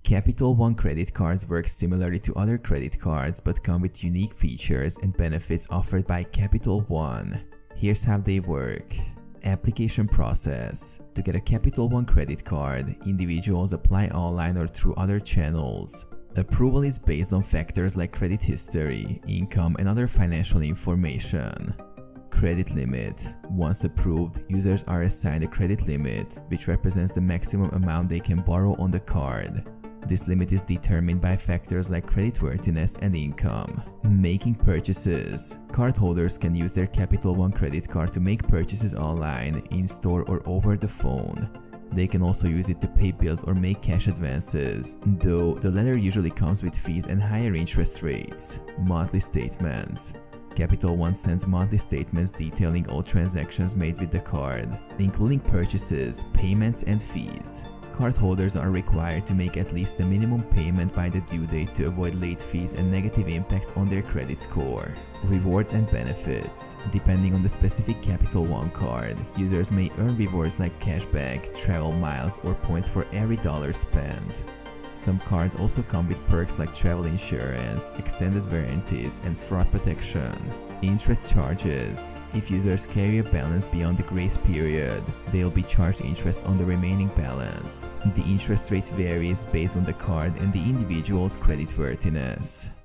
Capital One credit cards work similarly to other credit cards but come with unique features and benefits offered by Capital One. Here's how they work. Application process. To get a Capital One credit card, individuals apply online or through other channels. Approval is based on factors like credit history, income, and other financial information. Credit limit. Once approved, users are assigned a credit limit, which represents the maximum amount they can borrow on the card. This limit is determined by factors like creditworthiness and income. Making purchases. Cardholders can use their Capital One credit card to make purchases online, in-store, or over the phone. They can also use it to pay bills or make cash advances, though the latter usually comes with fees and higher interest rates. Monthly statements. Capital One sends monthly statements detailing all transactions made with the card, including purchases, payments, and fees. Cardholders are required to make at least the minimum payment by the due date to avoid late fees and negative impacts on their credit score. Rewards and benefits. Depending on the specific Capital One card, users may earn rewards like cashback, travel miles, or points for every dollar spent. Some cards also come with perks like travel insurance, extended warranties, and fraud protection. Interest charges. If users carry a balance beyond the grace period, they'll be charged interest on the remaining balance. The interest rate varies based on the card and the individual's creditworthiness.